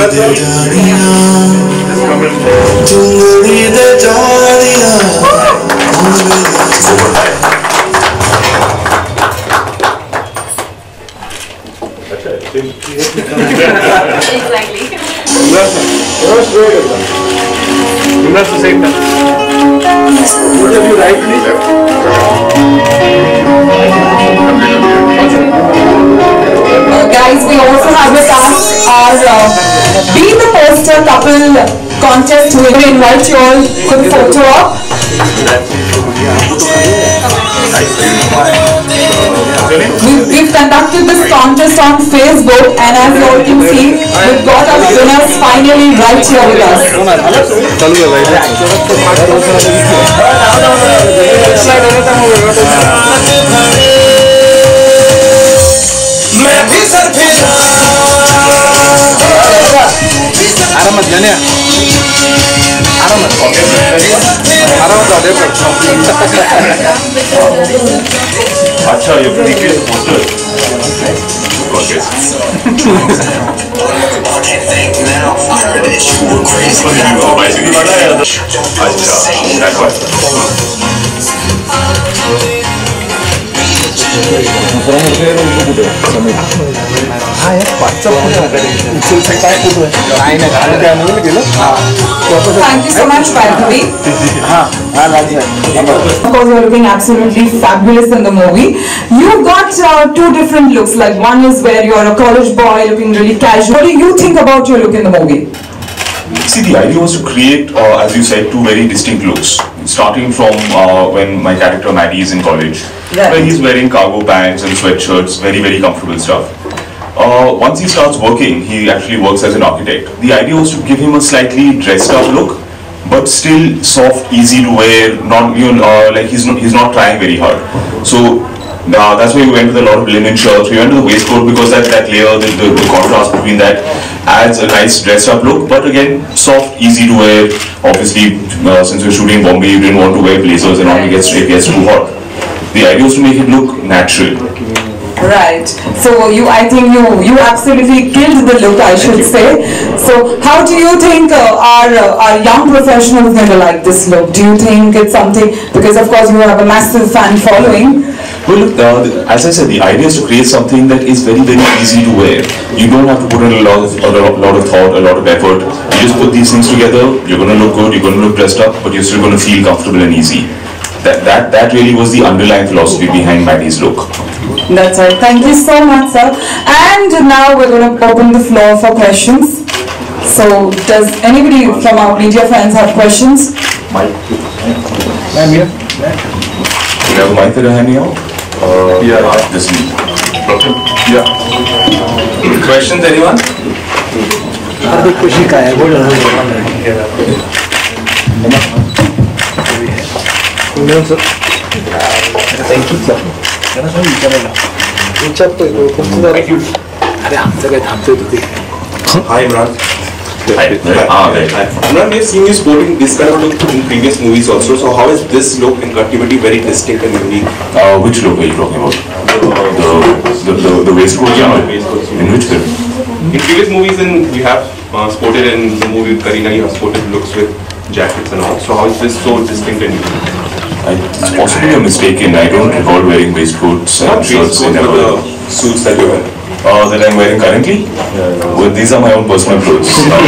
Exactly. That's the same time. What have you right, please? Guys, we also have with us our Be the Poster couple contest. We will invite you all for the photo op. We've conducted this contest on Facebook, and as you all can see, we've got our winners finally right here with us. अच्छा ये previous poster Thank you so much, Vaidhi. Of course, you're looking absolutely fabulous in the movie. You've got two different looks. Like one is where you're a college boy looking really casual. What do you think about your look in the movie? See, the idea was to create, as you said, two very distinct looks. Starting from when my character Maddie is in college, where he's wearing cargo pants and sweatshirts, very comfortable stuff. Once he starts working, he actually works as an architect. The idea was to give him a slightly dressed up look, but still soft, easy to wear. Not like he's not trying very hard. So that's why we went with a lot of linen shirts. We went to the waistcoat because that layer, the contrast between that adds a nice dressed up look, but again soft, easy to wear. Obviously, since we're shooting in Bombay, you didn't want to wear blazers and all, it gets too hot. The idea was to make it look natural. Right. So I think you absolutely killed the look, I should say. So how do you think our young professionals are going to like this look? Do you think it's something, because of course you have a massive fan following? Well, look, as I said, the idea is to create something that is very easy to wear. You don't have to put in a lot of thought, a lot of effort. You just put these things together, you're going to look good, you're going to look dressed up, but you're still going to feel comfortable and easy. That really was the underlying philosophy behind Maddie's look. That's right. Thank you so much, sir. And now we're going to open the floor for questions. So, does anybody from our media friends have questions? Mike. Ma'am, here. You have a mic that you're handing out? Yeah. This week. Yeah. Questions, anyone? Thank you, sir. Hi, Imran. Imran, we have seen you sporting this kind of look in previous movies also. So how is this look in Continuity very distinct and unique? Which look are you talking about? The waistcoat? In which film? In previous movies, you have sported in the movie with Kareena, you have sported looks with jackets and all. So how is this so distinct and unique? It's possibly a mistaken. I don't recall wearing waistcoats and shirts in the suits that you wear. That I'm wearing currently? Well, these are my own personal clothes. It's not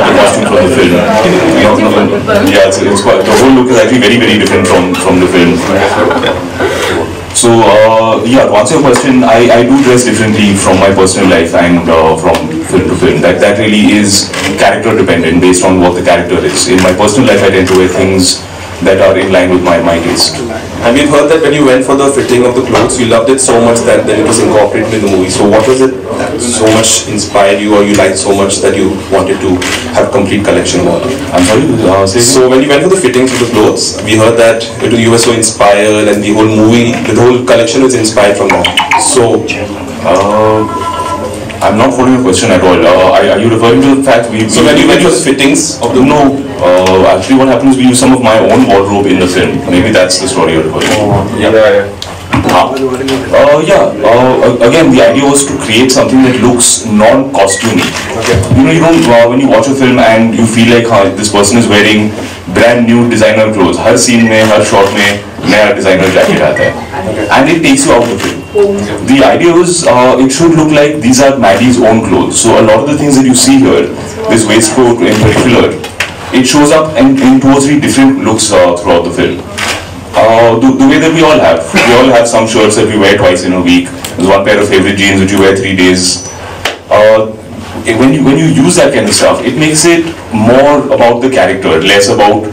the costume from the film. Yeah, it's quite, the whole look is actually very different from the film. So, yeah, to answer your question, I do dress differently from my personal life and from film to film. That really is character dependent based on what the character is. In my personal life, I tend to wear things that are in line with my taste. And we've heard that when you went for the fitting of the clothes, you loved it so much that then it was incorporated in the movie. So what was it that so much inspired you, or you liked so much that you wanted to have complete collection of? I'm sorry? So when you went for the fittings of the clothes, we heard that you were so inspired and the whole movie, the whole collection was inspired from that. So I'm not following your question at all. Are you referring to the fact we... So when you went for the fittings of the... No. Actually what happens is we use some of my own wardrobe in the film. Maybe that's the story you're referring to. Yeah. Again, the idea was to create something that looks non-costumey. You know, you don't when you watch a film and you feel like this person is wearing brand new designer clothes. Her scene में, हर shot में नया designer jacket आता है, and it takes you out of the film. The idea was it should look like these are Maddie's own clothes. So a lot of the things that you see here, this waistcoat in particular, it shows up in 2 or 3 different looks throughout the film. The way that we all have some shirts that we wear twice in a week. There's one pair of favorite jeans which you wear 3 days. When you use that kind of stuff, it makes it more about the character, less about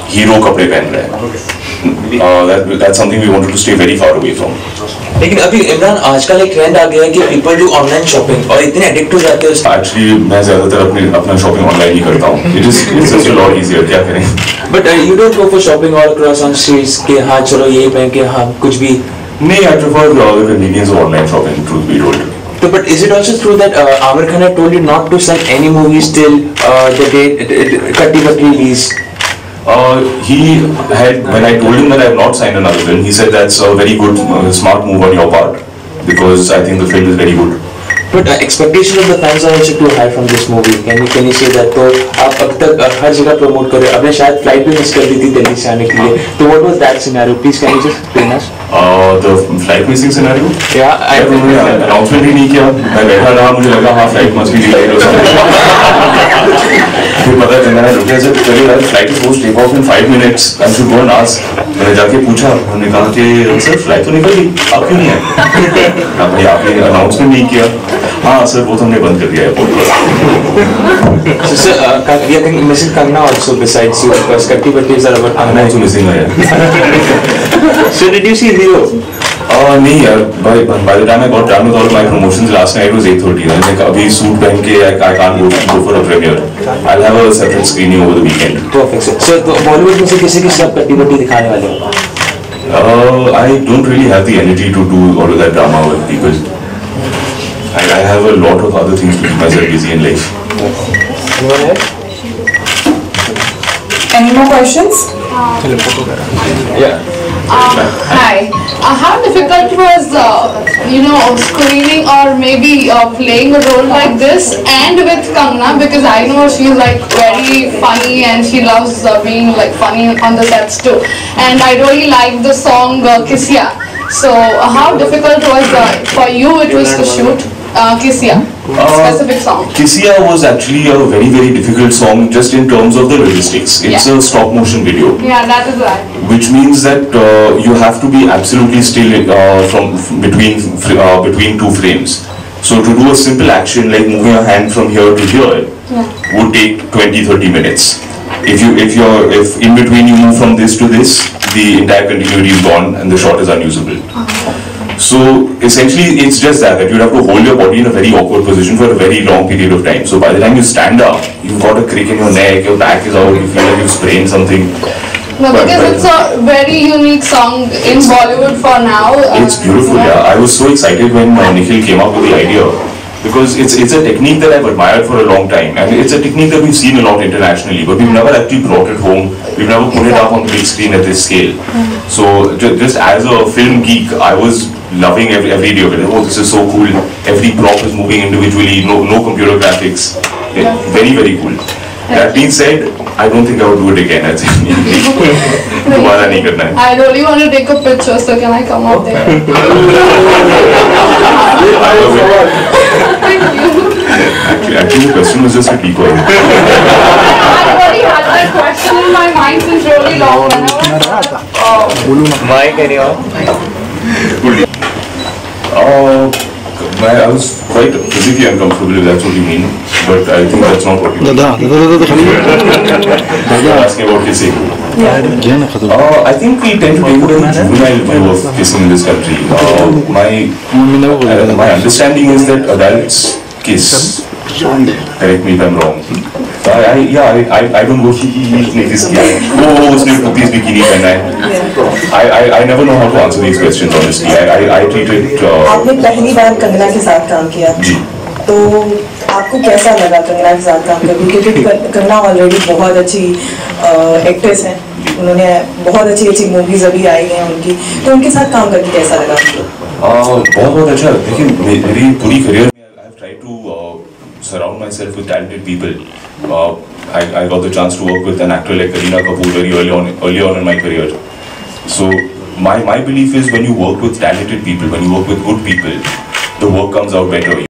hero kapde pehen rahe hai. That's something we wanted to stay very far away from. लेकिन अभी इमरान आजकल एक trend आ गया है कि people do online shopping और इतने addict हो जाते हैं. Actually मैं ज़्यादातर अपना शॉपिंग ऑनलाइन ही करता हूँ. It's just a lot easier. क्या करें? But you don't go for shopping all across on streets कि हाँ चलो ये पहन के हाँ कुछ भी. नहीं, I prefer the convenience of online shopping. Truth be told. So, but is it also true that Aamir Khan had told you not to send any movies till the date Katti Batti release? He had, when I told him that I have not signed another film, he said that's a very good, smart move on your part, because I think the film is very good. But expectations of the fans are also too high from this movie. Can you say that? तो आप अब तक हर जगह promote कर रहे हो. आपने शायद flight भी miss कर दी थी दिल्ली से आने के लिए. तो what was that scenario? Please can you just explain us? The flight missing scenario? Yeah, I announcement ही नहीं किया. मैं बैठा रहा, मुझे लगा हाँ flight must be delayed or something. फिर पता चला है रुके जब चलिए यार flight is supposed to take off in 5 minutes. I should go and ask. मैंने जाके पूछा, उन्होंने कहा कि सर flight तो निकल गई, आप क्यों नहीं आए? आपने announcement नहीं किया. हाँ सर वो तो हमने बंद कर दिया है airport. So sir, we are missing Kangna also besides you because Katti Batti is about Kangna also missing है. So did you see Zero? नहीं यार, by the time I got done with all of my promotions last night it was 8:30. I was like अभी suit पहन के I can't go for a premiere. I'll have a separate screening over the weekend. Perfect sir. So तो बॉलीवुड में से किसी की सब Katti Batti दिखाने वाले हो? I don't really have the energy to do all of that drama with people. I have a lot of other things to keep myself busy in life. Anyone else? Any more questions? Yeah. Hi. How difficult was screening or maybe playing a role like this and with Kangna, because I know she's like very funny and she loves being like funny on the sets too, and I really like the song Kisiya. So how difficult was for you it was to shoot Kisiya, specific song? Kisiya was actually a very very difficult song just in terms of the logistics. It's a stop motion video. Yeah, that is right. Which means that you have to be absolutely still between 2 frames. So to do a simple action like moving a hand from here to here would take 20-30 minutes. If in between you move from this to this, the entire continuity is gone and the shot is unusable. So essentially it's just that you'd have to hold your body in a very awkward position for a very long period of time. So by the time you stand up, you've got a crick in your neck, your back is out, you feel like you've sprained something. No, because it's a very unique song in Bollywood for now. It's beautiful, yeah. I was so excited when Nikhil came up with the idea, because it's a technique that I've admired for a long time, and it's a technique that we've seen a lot internationally, but we've never actually brought it home. We've never put it up on the big screen at this scale. So just as a film geek, I was loving every day of it. Oh, this is so cool. Every prop is moving individually, no computer graphics. Yeah, very very cool. That being said, I don't think I would do it again. I really want to take a picture, so can I come out there? Actually, the question was just a decoy. I already had that question in my mind since really long. Mike, anyone? I was quite physically uncomfortable if that's what you mean, but I think that's not what you mean. You're asking about kissing. I think we tend to take a very juvenile view of kissing in this country. My understanding is that adults kiss. Correct me if I'm wrong. I don't go उसने किस किया वो उसने टोपीज bikini पहना है. I never know how to answer these questions honestly. I treat it. आपने पहली बार कंगना के साथ काम किया. जी. तो आपको कैसा लगा कंगना के साथ काम करके, क्योंकि कंगना ऑलरेडी बहुत अच्छी एक्ट्रेस हैं, उन्होंने बहुत अच्छी मूवीज अभी आई हैं उनकी, तो उनके साथ काम करके कैसा लगा आपको? बहुत अच्छा। देखिए मेरी पूरी करियर में I have tried to surround myself with talented people. I got the chance to work with an actor like Kareena Kapoor very early on in my career. So my belief is when you work with talented people, when you work with good people, the work comes out better.